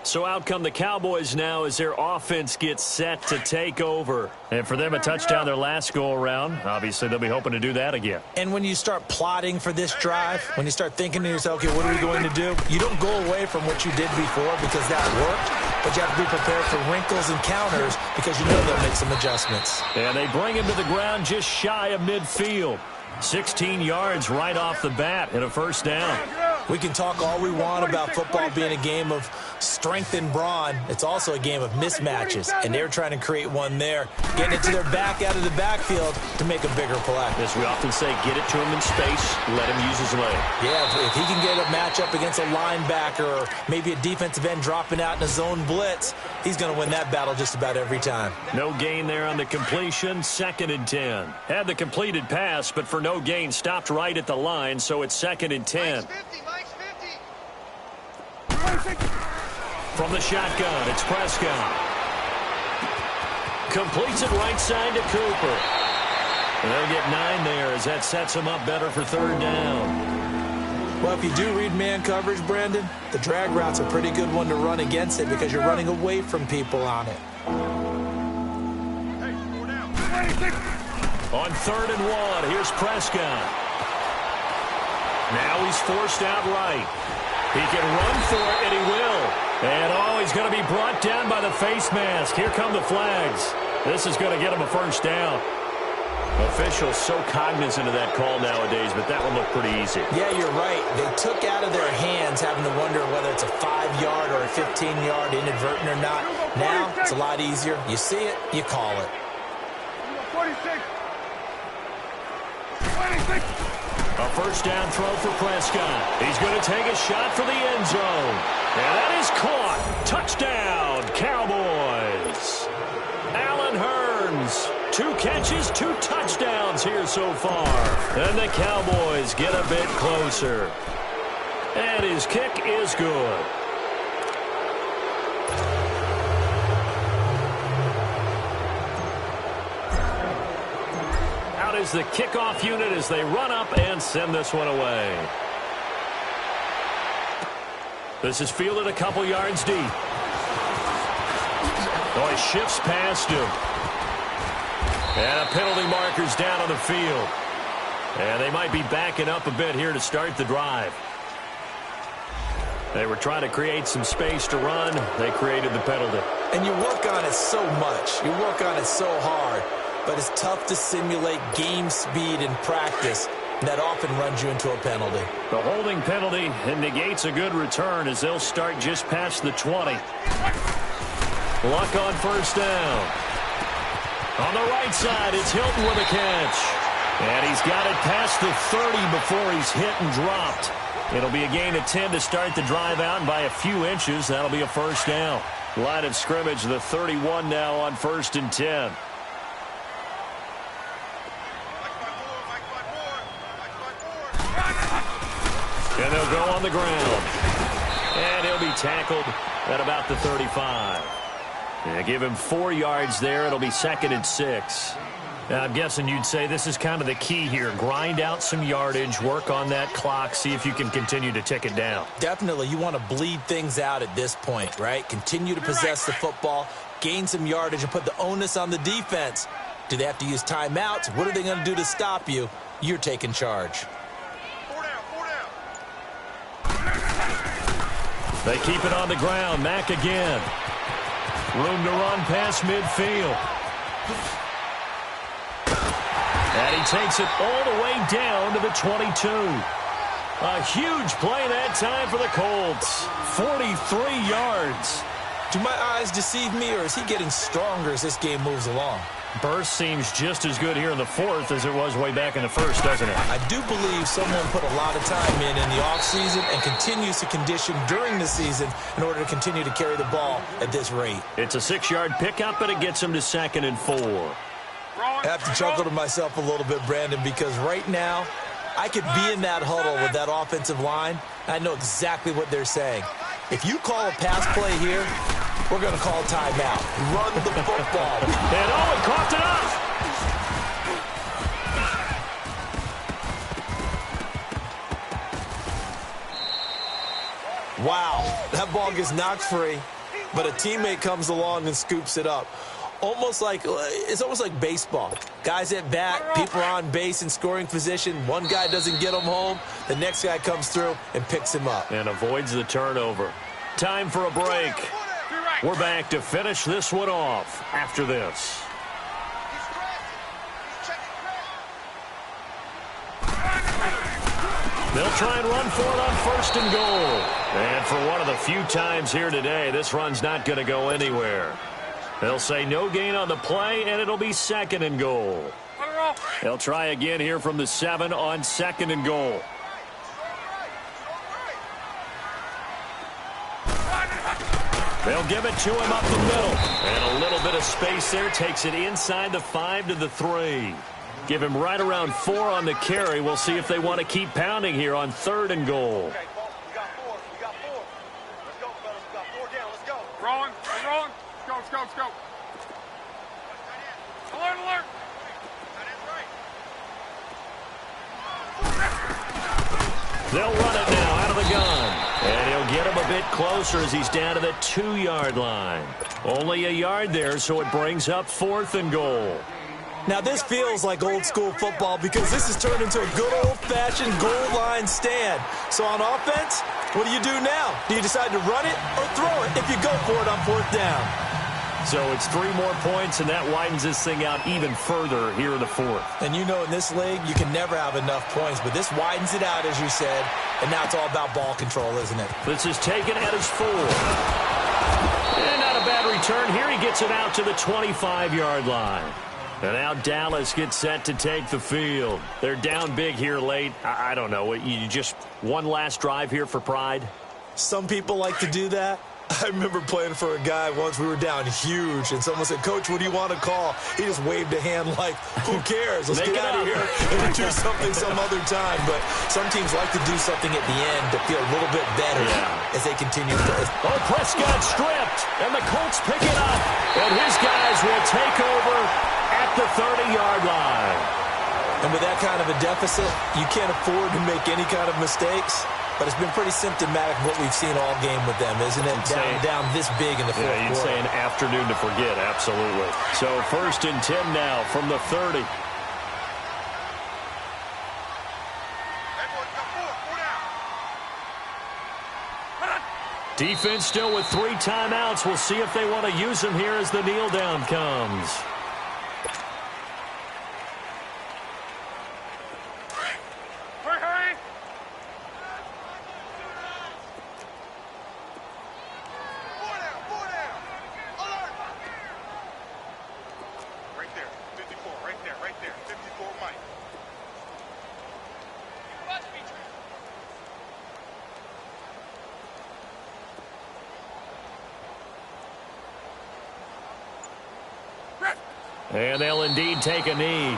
So out come the Cowboys now as their offense gets set to take over. And for them, a touchdown their last go-around. Obviously, they'll be hoping to do that again. And when you start plotting for this drive, when you start thinking to yourself, okay, what are we going to do? You don't go away from what you did before because that worked. but you have to be prepared for wrinkles and counters because you know they'll make some adjustments. And they bring him to the ground just shy of midfield. 16 yards right off the bat and a first down. We can talk all we want about football being a game of strength and brawn. It's also a game of mismatches, and they're trying to create one there, getting it to their back out of the backfield to make a bigger play. As we often say, get it to him in space, let him use his leg. Yeah, if he can get a matchup against a linebacker or maybe a defensive end dropping out in a zone blitz, he's going to win that battle just about every time. No gain there on the completion, 2nd and 10. Had the completed pass, but for no gain, stopped right at the line, so it's 2nd and 10. From the shotgun, it's Prescott. Completes it right side to Cooper. And they'll get 9 there as that sets him up better for 3rd down. Well, if you do read man coverage, Brandon, the drag route's a pretty good one to run against it because you're running away from people on it. On 3rd and 1, here's Prescott. Now he's forced out right. He can run for it, and he will. And, he's going to be brought down by the face mask. Here come the flags. This is going to get him a first down. Officials so cognizant of that call nowadays, but that one looked pretty easy. Yeah, you're right. They took out of their hands having to wonder whether it's a 5-yard or a 15-yard inadvertent or not. Now, it's a lot easier. You see it, you call it. 46. A first down throw for Prescott. He's going to take a shot for the end zone. And that is caught. Touchdown, Cowboys. Allen Hurns. 2 catches, 2 touchdowns here so far. And the Cowboys get a bit closer. And his kick is good. Out is the kickoff unit as they run up and send this one away. This is fielded a couple yards deep. Oh, he shifts past him. And a penalty marker's down on the field. And they might be backing up a bit here to start the drive. They were trying to create some space to run. They created the penalty. And you work on it so much. You work on it so hard. But it's tough to simulate game speed in practice. And that often runs you into a penalty. The holding penalty negates a good return as they'll start just past the 20. Luck on first down. On the right side, it's Hilton with a catch. And he's got it past the 30 before he's hit and dropped. It'll be a gain of 10 to start the drive out, and by a few inches, that'll be a first down. Line of scrimmage, the 31 now on 1st and 10. And they'll go on the ground. And he'll be tackled at about the 35. Yeah, give him 4 yards there. It'll be 2nd and 6. Now, I'm guessing you'd say this is kind of the key here. Grind out some yardage, work on that clock, see if you can continue to tick it down. Definitely. You want to bleed things out at this point, right? Continue to possess the football, gain some yardage, and put the onus on the defense. Do they have to use timeouts? What are they going to do to stop you? You're taking charge. They keep it on the ground. Mack again. Room to run past midfield. And he takes it all the way down to the 22. A huge play that time for the Colts. 43 yards. Do my eyes deceive me, or is he getting stronger as this game moves along? Burst seems just as good here in the 4th as it was way back in the 1st, doesn't it? I do believe someone put a lot of time in the offseason and continues to condition during the season in order to continue to carry the ball at this rate. It's a 6-yard pickup, but it gets him to 2nd and 4. I have to chuckle to myself a little bit, Brandon, because right now I could be in that huddle with that offensive line. I know exactly what they're saying. If you call a pass play here, we're going to call timeout. Run the football. And Owen coughed it up. Wow, that ball gets knocked free, but a teammate comes along and scoops it up. It's almost like baseball. Guys at bat, people are on base in scoring position. One guy doesn't get him home. The next guy comes through and picks him up. And avoids the turnover. Time for a break. We're back to finish this one off after this. They'll try and run for it on 1st and goal. And for one of the few times here today, this run's not going to go anywhere. They'll say no gain on the play, and it'll be 2nd and goal. They'll try again here from the 7 on 2nd and goal. They'll give it to him up the middle. And a little bit of space there takes it inside the 5 to the 3. Give him right around 4 on the carry. We'll see if they want to keep pounding here on 3rd and goal. Okay, we got 4. We got 4. Let's go, fellas. We got 4 down. Let's go. Rolling. We're rolling. Let's go. Let's go. Alert, alert. They'll run it now out of the gun. And he'll get him a bit closer as he's down to the 2-yard line. Only a yard there, so it brings up 4th and goal. Now, this feels like old-school football because this has turned into a good old-fashioned goal line stand. So on offense, what do you do now? Do you decide to run it or throw it if you go for it on 4th down? So it's 3 more points, and that widens this thing out even further here in the 4th. And you know in this league, you can never have enough points, but this widens it out, as you said, and now it's all about ball control, isn't it? This is taken at his 4. And not a bad return here. He gets it out to the 25-yard line. And now Dallas gets set to take the field. They're down big here late. I don't know. You just one last drive here for pride? Some people like to do that. I remember playing for a guy once. We were down huge, and someone said, "Coach, what do you want to call?" He just waved a hand like, who cares? Let's get out of here and do something some other time. But some teams like to do something at the end to feel a little bit better as they continue to play. Oh, Prescott stripped, and the Colts pick it up. And his guys will take over at the 30-yard line. And with that kind of a deficit, you can't afford to make any kind of mistakes. But it's been pretty symptomatic of what we've seen all game with them, isn't it? Down this big in the fourth quarter. You'd say an afternoon to forget, absolutely. So 1st and 10 now from the 30. Defense still with 3 timeouts. We'll see if they want to use them here as the kneel down comes. And they'll indeed take a knee.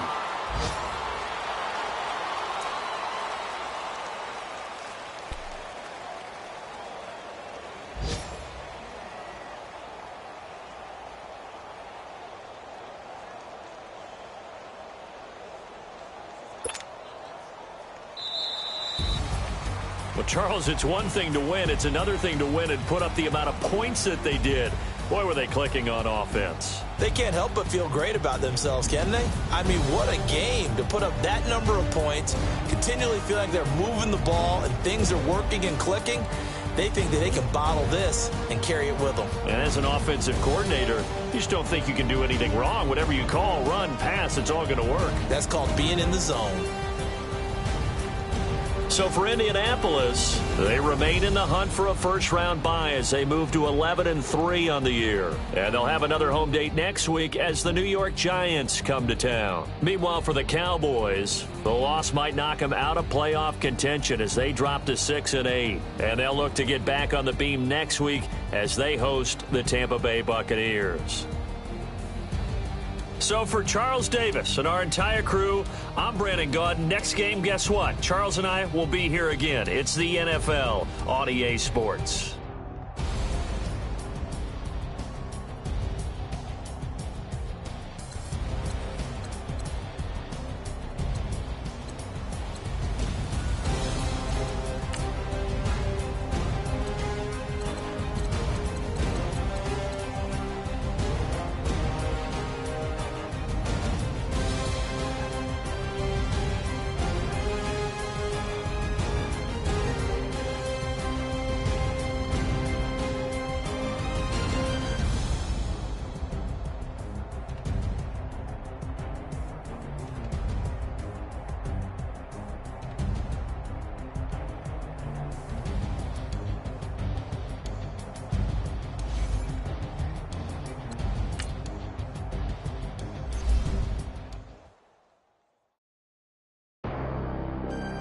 Well, Charles, it's one thing to win. It's another thing to win and put up the amount of points that they did. Boy, were they clicking on offense. They can't help but feel great about themselves, can they? I mean, what a game to put up that number of points, continually feel like they're moving the ball and things are working and clicking. They think that they can bottle this and carry it with them. And as an offensive coordinator, you just don't think you can do anything wrong. Whatever you call, run, pass, it's all going to work. That's called being in the zone. So for Indianapolis, they remain in the hunt for a first-round bye as they move to 11-3 on the year. And they'll have another home date next week as the New York Giants come to town. Meanwhile, for the Cowboys, the loss might knock them out of playoff contention as they drop to 6-8. And they'll look to get back on the beam next week as they host the Tampa Bay Buccaneers. So for Charles Davis and our entire crew, I'm Brandon Gaudin. Next game, guess what? Charles and I will be here again. It's the NFL on EA Sports.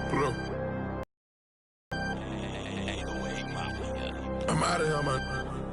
Pull up. I'm out of here, man.